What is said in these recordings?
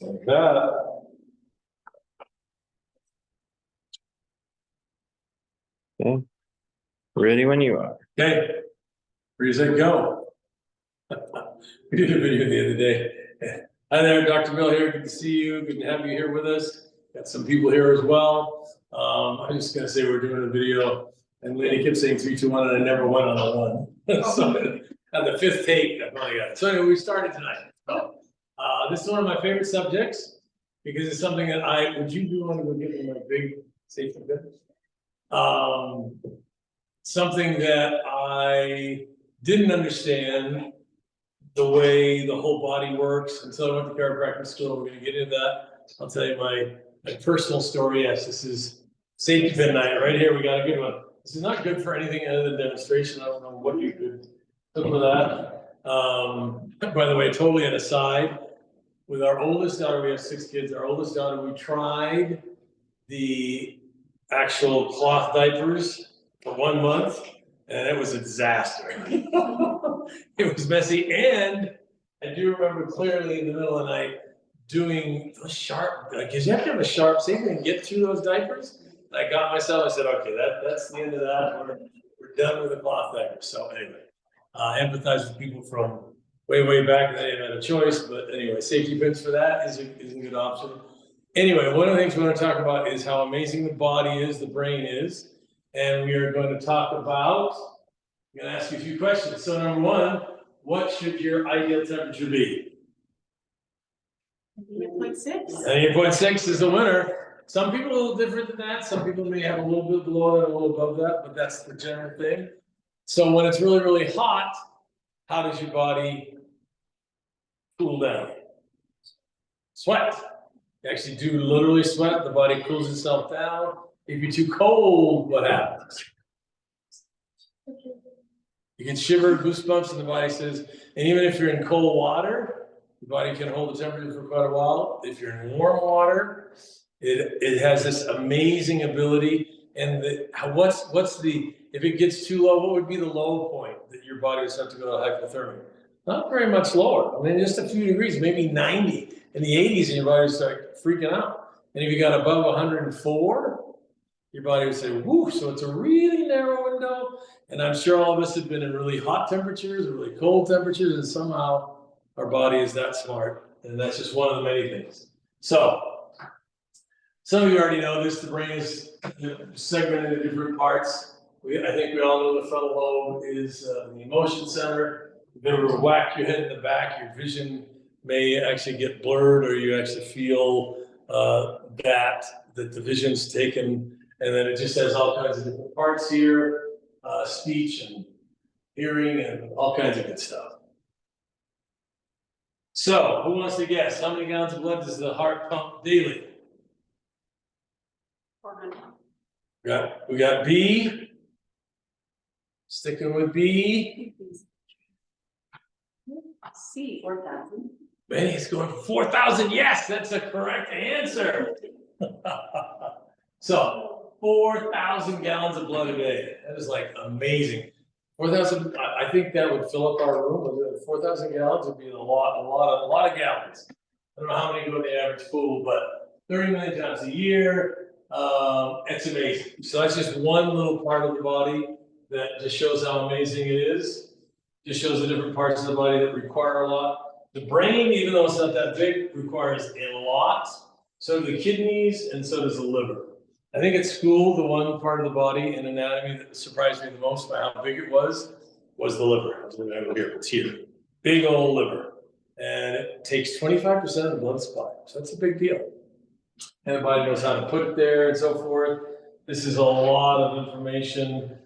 Like that. Okay. Ready when you are. Okay, ready, set, go. We did a video the other day. Hi there, Dr. Bill here. Good to see you. Good to have you here with us. Got some people here as well. I'm just gonna say we're doing a video, and lady kept saying 3, 2, 1, and I never went on a one. So on the 5th take, I finally got it. So anyway, we started tonight. So, this is one of my favorite subjects because it's something that would you want to go get me my big safety pin? Something that I didn't understand the way the whole body works until I went to chiropractic school. We're gonna get into that. I'll tell you my personal story. Yes, this is safety pin night right here. We got a good one. This is not good for anything other than demonstration. I don't know what you could look for that. By the way, totally an aside. With our oldest daughter, we have 6 kids. Our oldest daughter, we tried the actual cloth diapers for 1 month, and it was a disaster. It was messy, and I do remember clearly in the middle of the night doing those sharp, because you have to have a sharp safety and get through those diapers. And I got myself, I said, okay, that's the end of that. We're done with the cloth diapers. So anyway, empathize with people from way back. They didn't have a choice, but anyway, safety pins for that is a good option. Anyway, one of the things we want to talk about is how amazing the body is, the brain is, and we are going to talk about, I'm going to ask you a few questions. So number 1, what should your ideal temperature be? 98.6. 98.6 is the winner. Some people are a little different than that. Some people may have a little bit below that, a little above that, but that's the general thing. So when it's really hot, how does your body cool down? Sweat. You actually do literally sweat. The body cools itself down. If you're too cold, what happens? You can shiver, goosebumps, and the body says, and even if you're in cold water, the body can hold the temperature for quite a while. If you're in warm water, it has this amazing ability. And if it gets too low, what would be the low point that your body would start to go to hypothermia? Not very much lower. I mean, just a few degrees, maybe 90 in the 80s, and your body would start freaking out. And if you got above 104, your body would say, whoo, so it's a really narrow window. And I'm sure all of us have been in really hot temperatures or really cold temperatures, and somehow our body is that smart. And that's just one of the many things. So, some of you already know this, the brain is segmented into different parts. I think we all know the frontal lobe is the emotion center. If you ever whack your head in the back, your vision may actually get blurred, or you actually feel that the vision's taken. And then it just has all kinds of different parts here, speech and hearing and all kinds of good stuff. So, who wants to guess? How many gallons of blood does the heart pump daily? 400. We got B. Sticking with B. C, 4,000. Man, he's going for 4,000. Yes, that's the correct answer. So, 4,000 gallons of blood a day. That is like amazing. 4,000. I think that would fill up our room. 4,000 gallons would be a lot of gallons. I don't know how many go to the average pool, but 30 million times a year. It's amazing. So that's just one little part of the body that just shows how amazing it is. Just shows the different parts of the body that require a lot. The brain, even though it's not that big, requires a lot. So do the kidneys, and so does the liver. I think at school, the one part of the body in anatomy that surprised me the most by how big it was the liver. I was looking over here, it's here. Big old liver. And it takes 25% of the blood supply. So that's a big deal. And the body knows how to put it there and so forth. This is a lot of information.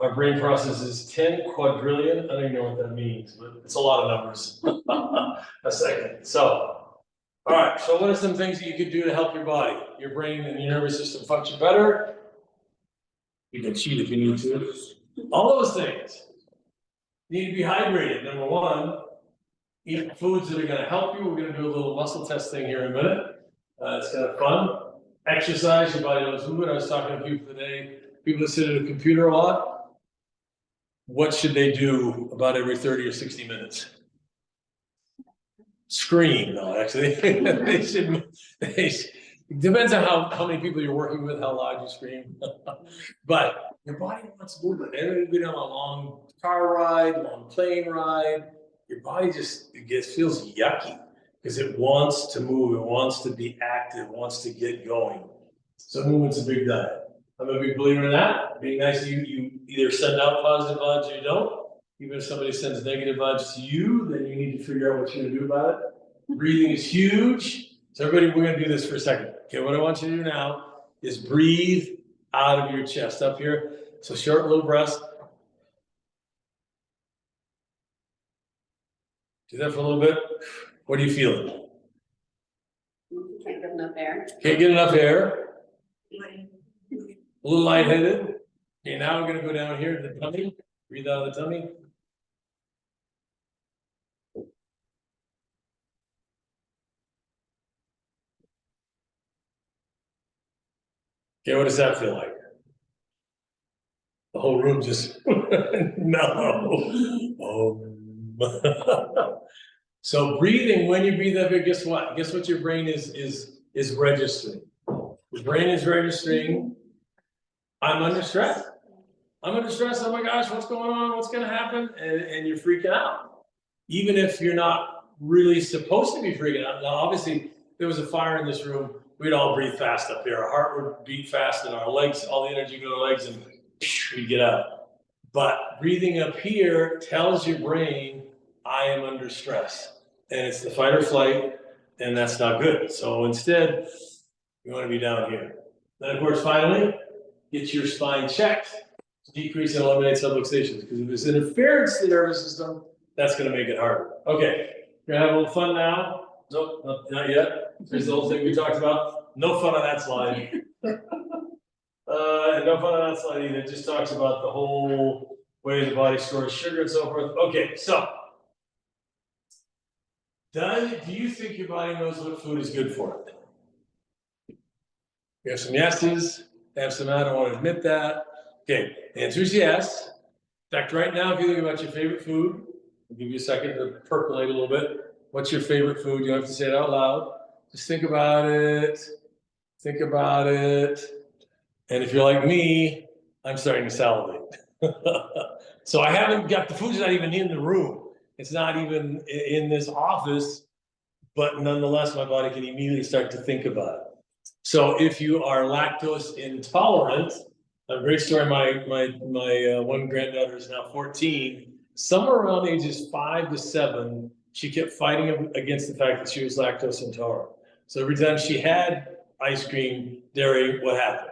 Our brain processes 10 quadrillion. I don't even know what that means, but it's a lot of numbers. A second. So, all right. So what are some things that you could do to help your body, your brain, and your nervous system function better? You can cheat if you need to. All those things. You need to be hydrated. Number 1, eat foods that are going to help you. We're going to do a little muscle test thing here in a minute. It's kind of fun. Exercise, your body knows movement. I was talking to people today, people that sit at a computer a lot. What should they do about every 30 or 60 minutes? scream, no, actually. They should, it depends on how many people you're working with, how loud you scream. But your body wants movement. And you go down a long car ride, long plane ride, your body just feels yucky because it wants to move, it wants to be active, it wants to get going. So movement's a big diet. I'm a big believer in that. Being nice to you, you either send out positive vibes or you don't. Even if somebody sends negative vibes to you, then you need to figure out what you're gonna do about it. Breathing is huge. So everybody, we're gonna do this for a second. Okay, what I want you to do now is breathe out of your chest up here. So short little breaths. Do that for a little bit. What are you feeling? Can't get enough air. Can't get enough air. A little lightheaded. Okay, now we're gonna go down here to the tummy. Breathe out of the tummy. Okay, what does that feel like? The whole room just mellow. So breathing, when you breathe that big, guess what? Guess what your brain is registering? Your brain is registering, I'm under stress. I'm under stress, oh my gosh, what's going on? What's gonna happen? And you're freaking out. Even if you're not really supposed to be freaking out. Now, obviously, if there was a fire in this room, we'd all breathe fast up here. Our heart would beat fast and our legs, all the energy go to our legs and we'd get out. But breathing up here tells your brain, I am under stress. And it's the fight or flight, and that's not good. So instead, you wanna be down here. Then of course, finally, get your spine checked to decrease and eliminate subluxations. Because if there's interference to the nervous system, that's gonna make it harder. Okay, we're gonna have a little fun now. Nope, not yet. There's the whole thing we talked about. No fun on that slide. And no fun on that slide either. It just talks about the whole way the body stores sugar and so forth. Okay, so. Do you think your body knows what food is good for it? We have some yeses, I have some I don't want to admit that. Okay, the answer is yes. In fact, right now, if you think about your favorite food, I'll give you a second to percolate a little bit. What's your favorite food? You don't have to say it out loud. Just think about it. Think about it. And if you're like me, I'm starting to salivate. So I haven't got, the food's not even in the room. It's not even in this office, but nonetheless, my body can immediately start to think about it. So if you are lactose intolerant, a great story, my one granddaughter is now 14, somewhere around ages 5 to 7, she kept fighting against the fact that she was lactose intolerant. So every time she had ice cream, dairy, what happened?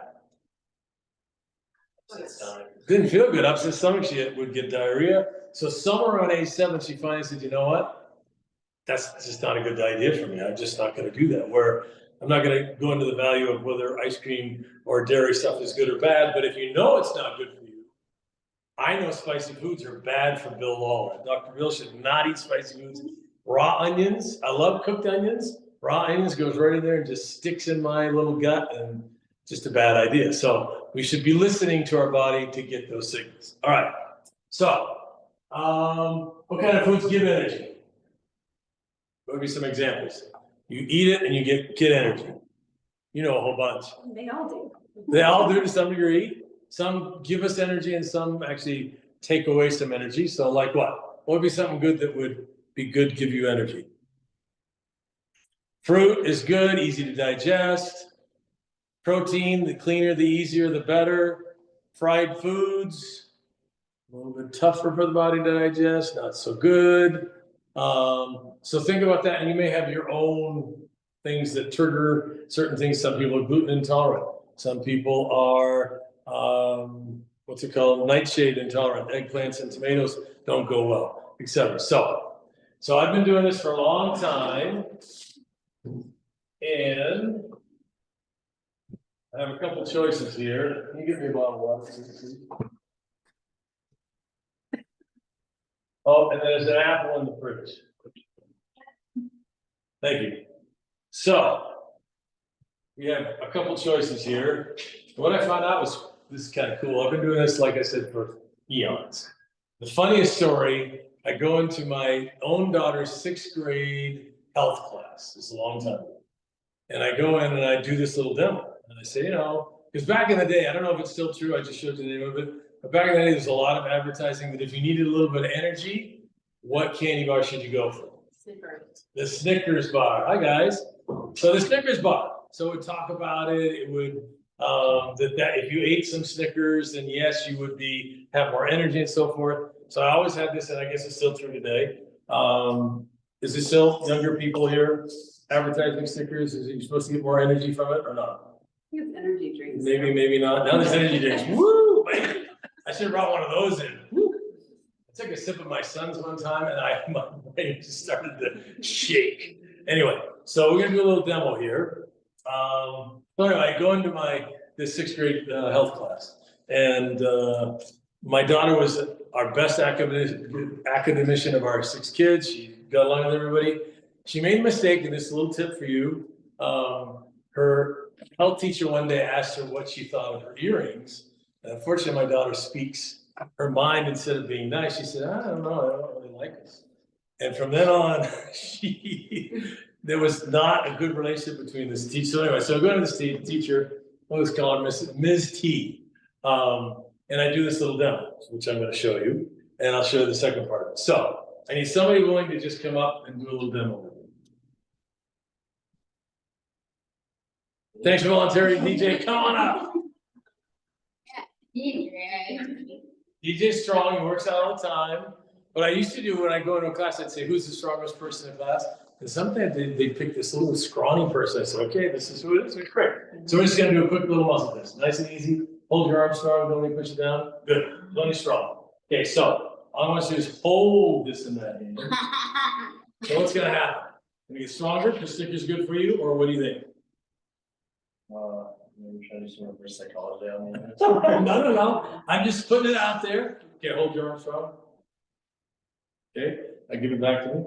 Didn't feel good, upset stomach, she would get diarrhea. So somewhere around age 7, she finally said, you know what? That's just not a good idea for me. I'm just not gonna do that. Where I'm not gonna go into the value of whether ice cream or dairy stuff is good or bad, but if you know it's not good for you, I know spicy foods are bad for Bill Lawler. Dr. Bill should not eat spicy foods. Raw onions, I love cooked onions. Raw onions goes right in there and just sticks in my little gut and just a bad idea. So we should be listening to our body to get those signals. All right, so what kind of foods give energy? What would be some examples? You eat it and you get energy. You know a whole bunch. They all do. They all do to some degree. Some give us energy and some actually take away some energy. So like what? What would be something good that would be good to give you energy? Fruit is good, easy to digest. Protein, the cleaner, the easier, the better. Fried foods, a little bit tougher for the body to digest, not so good. So think about that, and you may have your own things that trigger certain things. Some people are gluten intolerant. Some people are, what's it called? Nightshade intolerant. Eggplants and tomatoes don't go well, etc. So I've been doing this for a long time, and I have a couple choices here. Can you give me a bottle of water, please? Oh, and there's an apple in the fridge. Thank you. So we have a couple choices here. What I found out was, this is kind of cool. I've been doing this, like I said, for eons. The funniest story, I go into my own daughter's 6th grade health class. It's a long time ago. And I go in and I do this little demo. And I say, because back in the day, I don't know if it's still true, I just showed you the name of it. But back in the day, there's a lot of advertising that if you needed a little bit of energy, what candy bar should you go for? Snickers. The Snickers bar. Hi, guys. So the Snickers bar. So it would talk about it. It would, that if you ate some Snickers, then yes, you would have more energy and so forth. So I always had this, and I guess it's still true today. Is it still younger people here advertising Snickers? Is it supposed to get more energy from it or not? I think it's energy drinks. Maybe, maybe not. Now there's energy drinks. Woo! Man, I should have brought one of those in. Woo! I took a sip of my son's one time and my brain just started to shake. Anyway, so we're gonna do a little demo here. So anyway, I go into the sixth grade health class, and my daughter was our best academician of our 6 kids. She got along with everybody. She made a mistake, and this is a little tip for you. Her health teacher one day asked her what she thought of her earrings. And unfortunately, my daughter speaks her mind instead of being nice. She said, I don't know, I don't really like this. And from then on, there was not a good relationship between this teacher. So anyway, so I go to this teacher, let's call her Ms. T. And I do this little demo, which I'm going to show you, and I'll show you the second part. So I need somebody willing to just come up and do a little demo with me. Thanks for volunteering, DJ. Come on up. DJ's strong, he works out all the time. What I used to do when I go into a class, I'd say, who's the strongest person in class? And sometimes they'd pick this little scrawny person. I said, okay, this is who it is. Great. So we're just going to do a quick little muscle test. Nice and easy. Hold your arm strong. Don't let me push it down. Good. Only strong. Okay, so all I want you to do is hold this in that hand. So what's going to happen? Going to get stronger because Snickers good for you, or what do you think? Maybe try to do some reverse psychology on me. No. I'm just putting it out there. Okay, hold your arm strong. Okay, I give it back to me.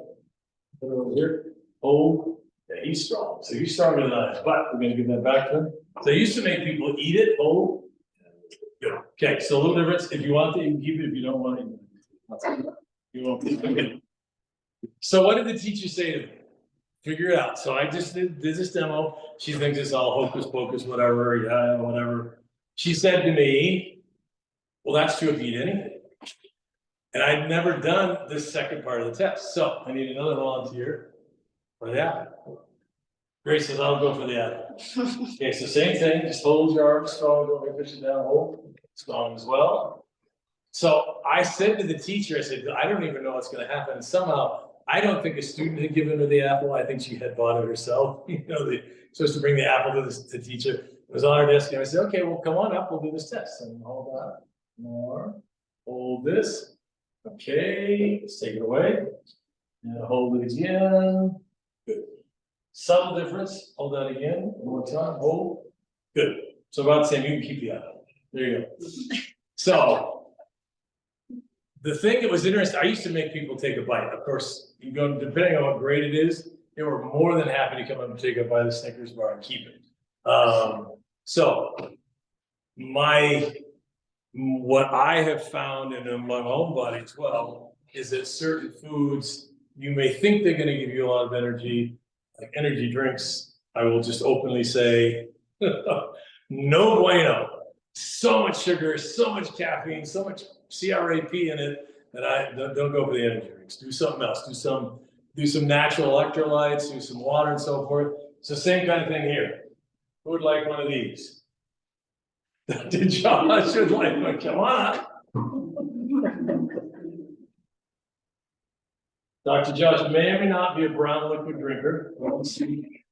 Put it over here. Hold. Yeah, he's strong. So he's stronger than I am, but we're gonna give that back to him. So I used to make people eat it. Hold. Good. Okay, so a little difference. If you want to, you can keep it. If you don't want it, you won't keep it. So what did the teacher say to me? Figure it out. So I just did this demo. She thinks it's all hocus pocus, whatever. Yeah, whatever. She said to me, well, that's true if you eat anything. And I'd never done this second part of the test. So I need another volunteer for the apple. Grace says, I'll go for the apple. Okay, so same thing. Just hold your arm strong. Don't push it down. Hold strong as well. So I said to the teacher, I said, I don't even know what's going to happen. And somehow, I don't think a student had given her the apple. I think she had bought it herself. They're supposed to bring the apple to the teacher. It was on her desk, and I said, okay, well, come on up. We'll do this test. And hold on. More. Hold this. Okay. Let's take it away. And hold it again. Good. Subtle difference. Hold that again. One more time. Hold. Good. So about the same. You can keep the apple. There you go. So the thing that was interesting, I used to make people take a bite. Of course, you go depending on what grade it is, they were more than happy to come up and take a bite of the Snickers bar and keep it. So what I have found in my own body as well is that certain foods, you may think they're going to give you a lot of energy, like energy drinks. I will just openly say, no bueno. So much sugar, so much caffeine, so much CRAP in it that I don't go for the energy drinks. Do something else. Do some natural electrolytes. Do some water and so forth. So same kind of thing here. Who would like one of these? Did Josh would like one? Come on up. Dr. Josh may or may not be a brown liquid drinker. Well,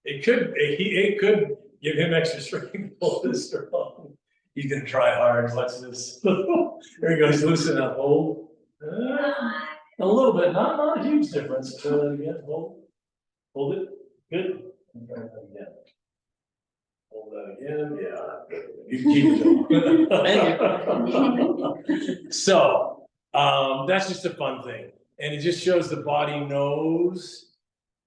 it could give him extra strength. Hold this strong. He's gonna try hard. Watch this. There he goes. Loosen up. Hold. A little bit. Not a huge difference. Again. Hold. Hold it. Good. And try that again. Hold that again. Yeah. You can keep it going. So that's just a fun thing, and it just shows the body knows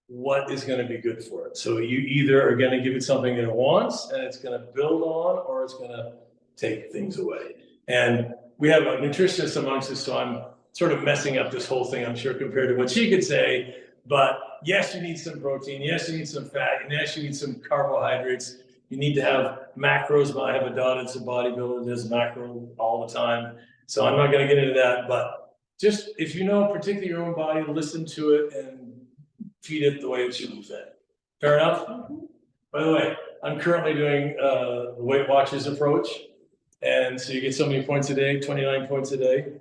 what is going to be good for it. So you either are going to give it something that it wants, and it's going to build on, or it's going to take things away. And we have a nutritionist amongst us, so I'm sort of messing up this whole thing, I'm sure, compared to what she could say. But yes, you need some protein. Yes, you need some fat. And yes, you need some carbohydrates. You need to have macros. I have a daughter that's a bodybuilder, does macro all the time. So I'm not going to get into that. But just if you know particularly your own body, listen to it and feed it the way it should be fed. Fair enough? By the way, I'm currently doing the Weight Watchers approach. And so you get so many points a day, 29 points a day.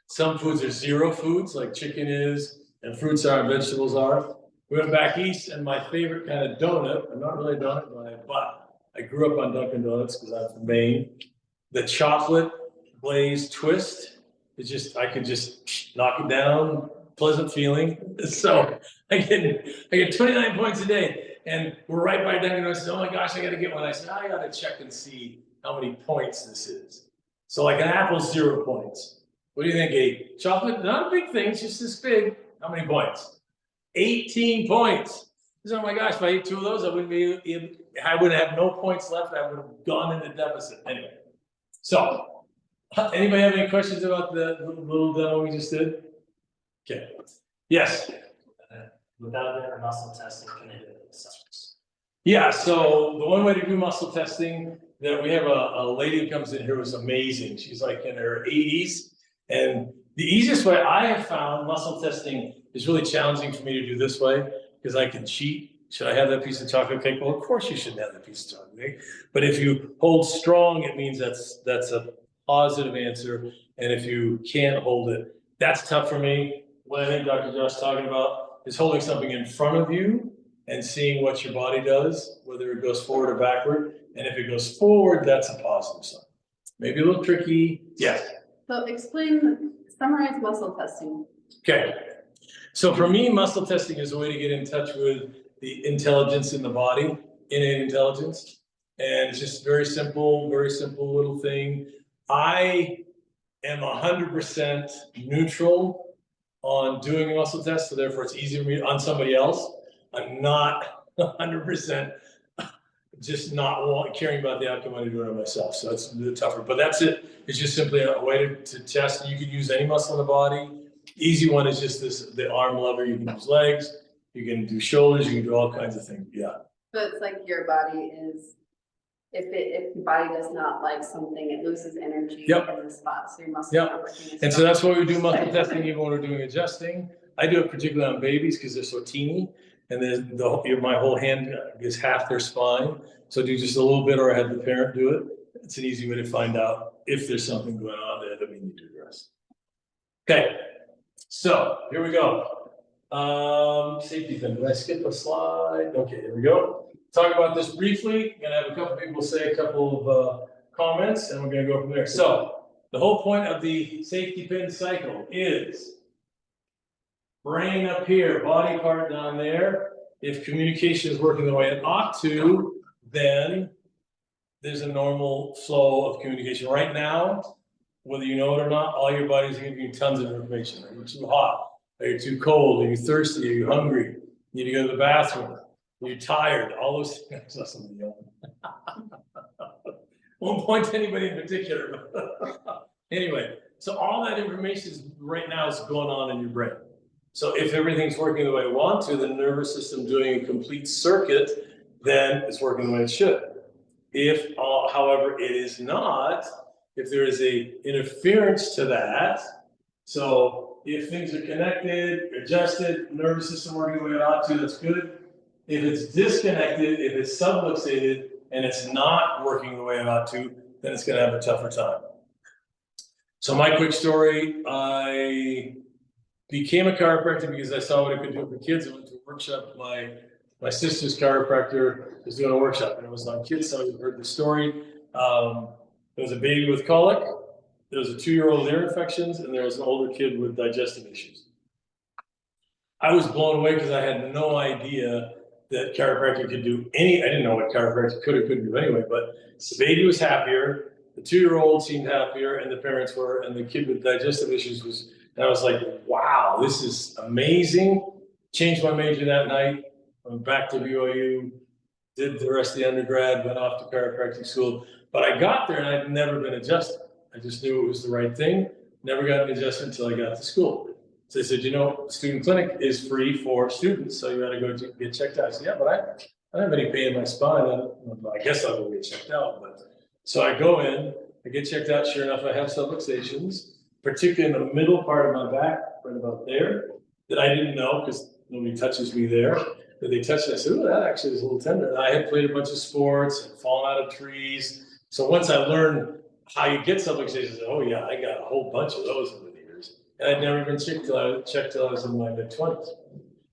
Some foods are zero foods, like chicken is, and fruits are, and vegetables are. We went back east, and my favorite kind of donut, I'm not really a donut guy, but I grew up on Dunkin' Donuts because I'm from Maine. The chocolate glazed twist, it's just, I could just knock it down, pleasant feeling. So I get 29 points a day, and we're right by Dunkin' Donuts. Oh my gosh, I gotta get one. I said, I gotta check and see how many points this is. So like an apple's 0 points. What do you think, a chocolate? Not a big thing, it's just this big. How many points? 18 points. Oh my gosh, if I ate 2 of those, I would have no points left. I would have gone into deficit. Anyway, so anybody have any questions about the little demo we just did? Okay. Yes. Without their muscle testing, can they do it themselves? Yeah, so the one way to do muscle testing, that we have a lady who comes in here who's amazing. She's like in her 80s. And the easiest way I have found muscle testing is really challenging for me to do this way because I can cheat. Should I have that piece of chocolate cake? Well, of course you shouldn't have that piece of chocolate cake. But if you hold strong, it means that's a positive answer. And if you can't hold it, that's tough for me. What I think Dr. Josh is talking about is holding something in front of you and seeing what your body does, whether it goes forward or backward. And if it goes forward, that's a positive sign. Maybe a little tricky. Yes. So summarize muscle testing. Okay. So for me, muscle testing is a way to get in touch with the intelligence in the body, innate intelligence. And it's just very simple little thing. I am 100% neutral on doing a muscle test, so therefore it's easier for me on somebody else. I'm not 100% just not caring about the outcome when I do it on myself. So that's a bit tougher, but that's it. It's just simply a way to test. You could use any muscle in the body. Easy one is just the arm lever. You can use legs, you can do shoulders, you can do all kinds of things. Yeah. So it's like your body is, if the body does not like something, it loses energy in the spot. So your muscles are working. And so that's why we do muscle testing even when we're doing adjusting. I do it particularly on babies because they're so teeny. And then my whole hand is half their spine. So do just a little bit, or I have the parent do it. It's an easy way to find out if there's something going on there that we need to address. Okay, so here we go. Safety pin. Did I skip a slide? Okay, here we go. Talk about this briefly. Gonna have a couple people say a couple of comments, and we're gonna go from there. So the whole point of the safety pin cycle is brain up here, body part down there. If communication is working the way it ought to, then there's a normal flow of communication. Right now, whether you know it or not, all your body's giving you tons of information. Are you too hot? Are you too cold? Are you thirsty? Are you hungry? Need to go to the bathroom? Are you tired? All those things. I saw somebody yelling. Won't point to anybody in particular. Anyway, so all that information right now is going on in your brain. So if everything's working the way it wants to, the nervous system doing a complete circuit, then it's working the way it should. If, however, it is not, if there is a interference to that, so if things are connected, adjusted, nervous system working the way it ought to, that's good. If it's disconnected, if it's subluxated, and it's not working the way it ought to, then it's gonna have a tougher time. So my quick story, I became a chiropractor because I saw what it could do for kids. I went to a workshop. My sister's chiropractor was doing a workshop, and it was on kids. Some of you heard the story. There was a baby with colic. There was a 2-year-old ear infections, and there was an older kid with digestive issues. I was blown away because I had no idea that chiropractic could do I didn't know what chiropractic could or couldn't do anyway, but the baby was happier, the 2-year-old seemed happier, and the parents were, and the kid with digestive issues was, and I was like, wow, this is amazing. Changed my major that night, went back to BYU, did the rest of the undergrad, went off to chiropractic school. But I got there and I'd never been adjusted. I just knew it was the right thing. Never got an adjustment until I got to school. So they said, you know, student clinic is free for students, so you gotta go get checked out. I said, yeah, but I don't have any pain in my spine. I guess I'll go get checked out, but. So I go in, I get checked out, sure enough, I have subluxations, particularly in the middle part of my back, right about there, that I didn't know, because nobody touches me there. But they touched it, I said, oh, that actually is a little tender. And I had played a bunch of sports and fallen out of trees. So once I learned how you get subluxations, I said, oh yeah, I got a whole bunch of those over the years. And I'd never been checked till I was in my mid-20s.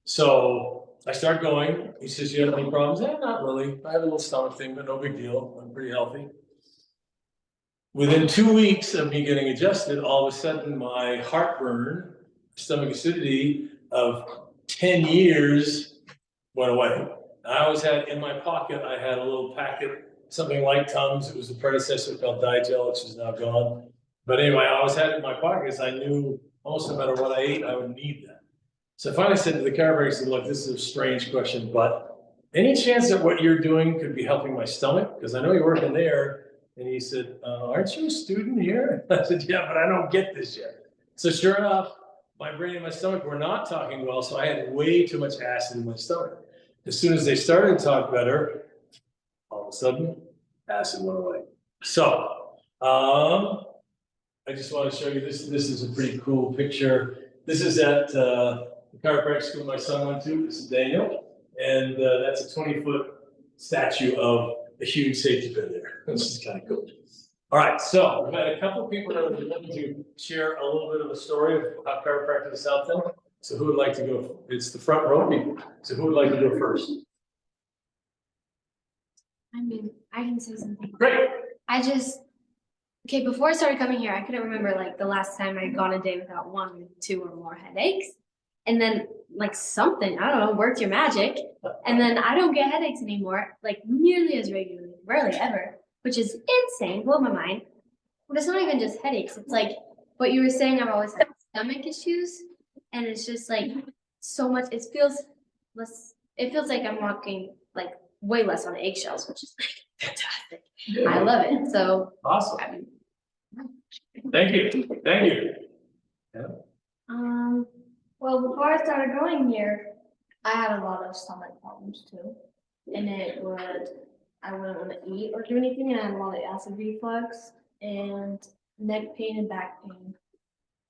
So I start going, he says, you have any problems? Not really. I have a little stomach thing, but no big deal. I'm pretty healthy. Within 2 weeks of me getting adjusted, all of a sudden my heartburn, stomach acidity of 10 years went away. I always had in my pocket, I had a little packet, something like Tums. It was the predecessor called Digel, which is now gone. But anyway, I always had it in my pocket because I knew almost no matter what I ate, I would need that. So I finally said to the chiropractor, I said, look, this is a strange question, but any chance that what you're doing could be helping my stomach? Because I know you're working there. And he said, aren't you a student here? I said, yeah, but I don't get this yet. So sure enough, my brain and my stomach were not talking well, so I had way too much acid in my stomach. As soon as they started to talk better, all of a sudden, acid went away. So, I just want to show you this. This is a pretty cool picture. This is at the chiropractic school my son went to. This is Daniel. And that's a 20-foot statue of a huge safety pin there. This is kind of cool. All right, so we've had a couple of people that are looking to share a little bit of a story of how chiropractic has helped them. So who would like to go? It's the front row people. So who would like to go first? I mean, I can say something. Great. Okay, before I started coming here, I couldn't remember like the last time I'd gone a day without 1, 2, or more headaches. And then like something, I don't know, worked your magic. And then I don't get headaches anymore, like nearly as regularly, rarely ever, which is insane, blew my mind. But it's not even just headaches. It's like what you were saying, I've always had stomach issues. And it's just like so much, it feels like I'm walking like way less on eggshells, which is like fantastic. I love it. So Awesome. Thank you. Thank you. Yeah. Well, before I started going here, I had a lot of stomach problems too. And I wouldn't want to eat or do anything, and I had a lot of acid reflux and neck pain and back pain.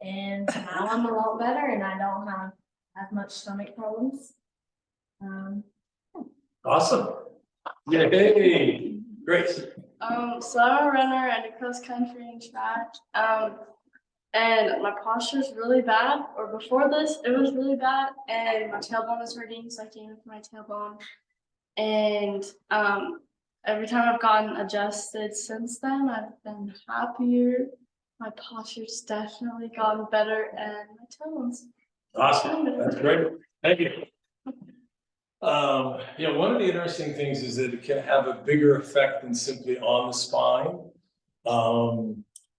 And now I'm a lot better and I don't have as much stomach problems. Awesome. Yay. Great. So I'm a runner. I do cross country and track. And my posture is really bad, or before this, it was really bad, and my tailbone is hurting, so I came in for my tailbone. And every time I've gotten adjusted since then, I've been happier. My posture's definitely gotten better, and my tailbone's. Awesome. That's great. Thank you. Yeah, one of the interesting things is that it can have a bigger effect than simply on the spine.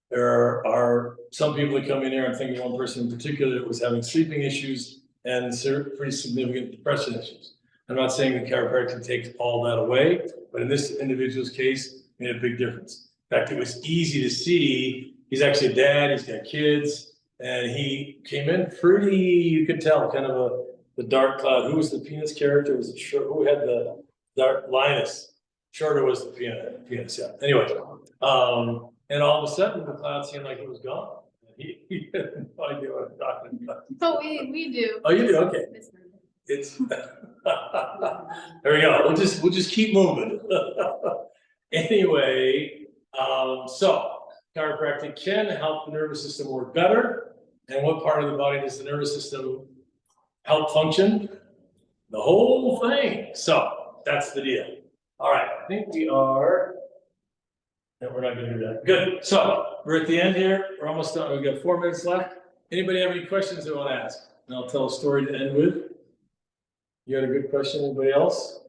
There are some people that come in here, I'm thinking one person in particular that was having sleeping issues and pretty significant depression issues. I'm not saying that chiropractic takes all that away, but in this individual's case, made a big difference. In fact, it was easy to see. He's actually a dad, he's got kids, and he came in pretty, you could tell, kind of the dark cloud. Who was the Peanuts character? Was it short? Who had the dark Linus? Shorter was the Peanuts, yeah. Anyway, and all of a sudden the cloud seemed like it was gone. He had no idea what I'm talking about. Oh, we do. Oh, you do? Okay. It's there we go. We'll just keep moving. Anyway, so chiropractic can help the nervous system work better. And what part of the body does the nervous system help function? The whole thing. So that's the deal. All right, I think we are. No, we're not gonna do that. Good. So we're at the end here. We're almost done. We've got 4 minutes left. Anybody have any questions they want to ask? And I'll tell a story to end with. You had a good question? Anybody else?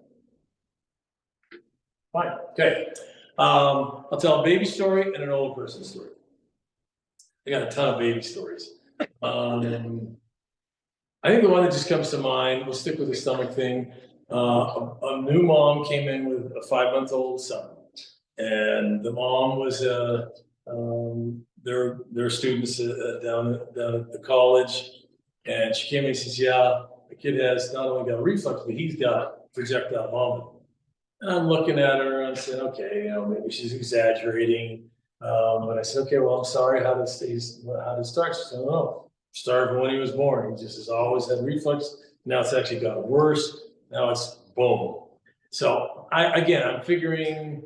Fine. Okay. I'll tell a baby story and an old person story. I got a ton of baby stories. I think the one that just comes to mind, we'll stick with the stomach thing. A new mom came in with a 5-month-old son. And the mom was their students down at the college. And she came in and says, yeah, the kid has not only got a reflux, but he's got projectile vomiting. And I'm looking at her and I'm saying, okay, maybe she's exaggerating. But I said, okay, well, I'm sorry, how did it start? She said, no, started when he was born. He just has always had reflux. Now it's actually gotten worse. Now it's boom. So I'm figuring,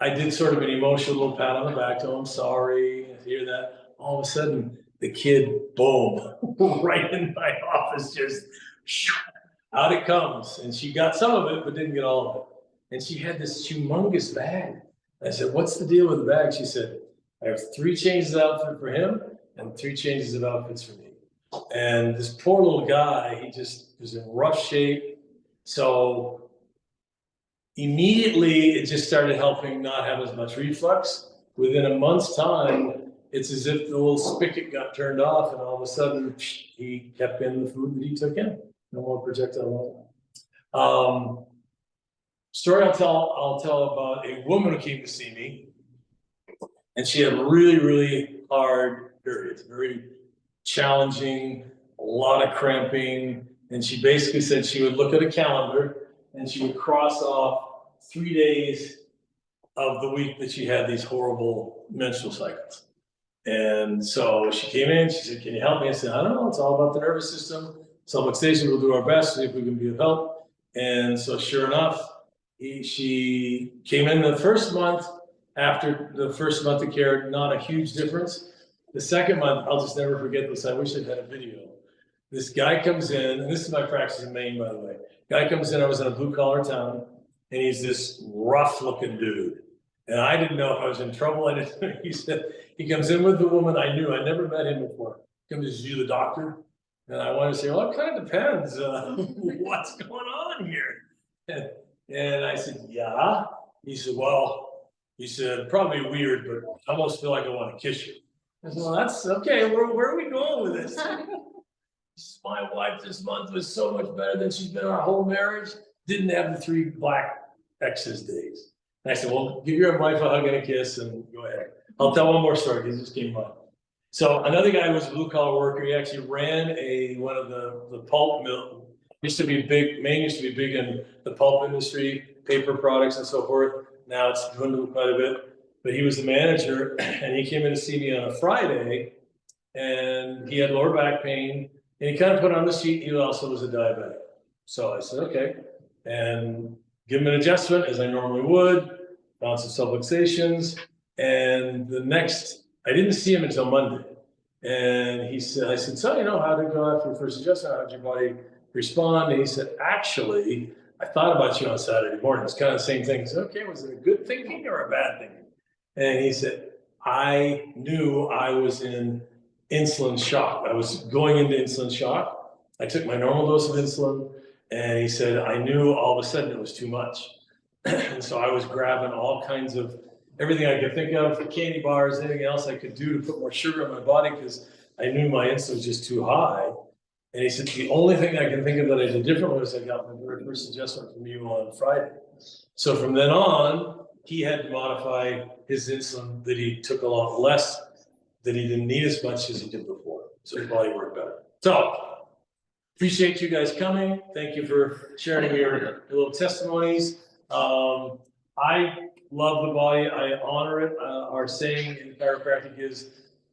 I did sort of an emotional little pat on the back to him, sorry, I hear that. All of a sudden, the kid, boom, right in my office, just out it comes. And she got some of it, but didn't get all of it. And she had this humongous bag. I said, what's the deal with the bag? She said, I have 3 changes of outfit for him and 3 changes of outfits for me. And this poor little guy, he just was in rough shape. So immediately it just started helping not have as much reflux. Within a month's time, it's as if the little spigot got turned off and all of a sudden he kept in the food that he took in. No more projectile vomiting. Story I'll tell about a woman who came to see me, and she had really, really hard periods, very challenging, a lot of cramping, and she basically said she would look at a calendar and she would cross off 3 days of the week that she had these horrible menstrual cycles. And so she came in, she said, can you help me? I said, I don't know, it's all about the nervous system. Self-excitation, we'll do our best, see if we can be of help. And so sure enough, she came in the first month. After the first month of care, not a huge difference. The second month, I'll just never forget this. I wish I'd had a video. This guy comes in, and this is my practice in Maine, by the way. Guy comes in, I was in a blue collar town, and he's this rough looking dude. And I didn't know if I was in trouble. I didn't. He said, he comes in with the woman I knew. I never met him before. He comes, is you the doctor? And I want to say, well, it kind of depends. What's going on here? And I said, yeah. He said, well, he said, probably weird, but I almost feel like I want to kiss you. I said, well, that's okay. Where are we going with this? My wife this month was so much better than she's been our whole marriage. Didn't have the 3 black X's days. And I said, well, give your wife a hug and a kiss and go ahead. I'll tell one more story because this came up. So another guy was a blue collar worker. He actually ran one of the pulp mill. Used to be big, Maine used to be big in the pulp industry, paper products and so forth. Now it's dwindled quite a bit. But he was the manager and he came in to see me on a Friday and he had lower back pain and he kind of put on the sheet, he also was a diabetic. So I said, okay. And give him an adjustment as I normally would, found some subluxations. And I didn't see him until Monday. And I said, so, how did it go after your first adjustment? How did your body respond? And he said, actually, I thought about you on Saturday morning. It's kind of the same thing. I said, okay, was it a good thinking or a bad thinking? And he said, I knew I was in insulin shock. I was going into insulin shock. I took my normal dose of insulin. And he said, I knew all of a sudden it was too much. And so I was grabbing all kinds of everything I could think of, candy bars, anything else I could do to put more sugar in my body because I knew my insulin was just too high. And he said, the only thing I can think of that I did differently was I got my very first adjustment from you on Friday. So from then on, he had to modify his insulin that he took a lot less, that he didn't need as much as he did before. So his body worked better. So appreciate you guys coming. Thank you for sharing your little testimonies. I love the body. I honor it. Our saying in chiropractic is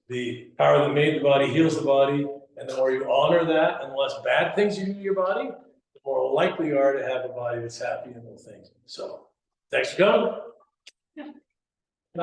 the power that made the body heals the body. And the more you honor that and the less bad things you do to your body, the more likely you are to have a body that's happy and little things. So thanks for coming.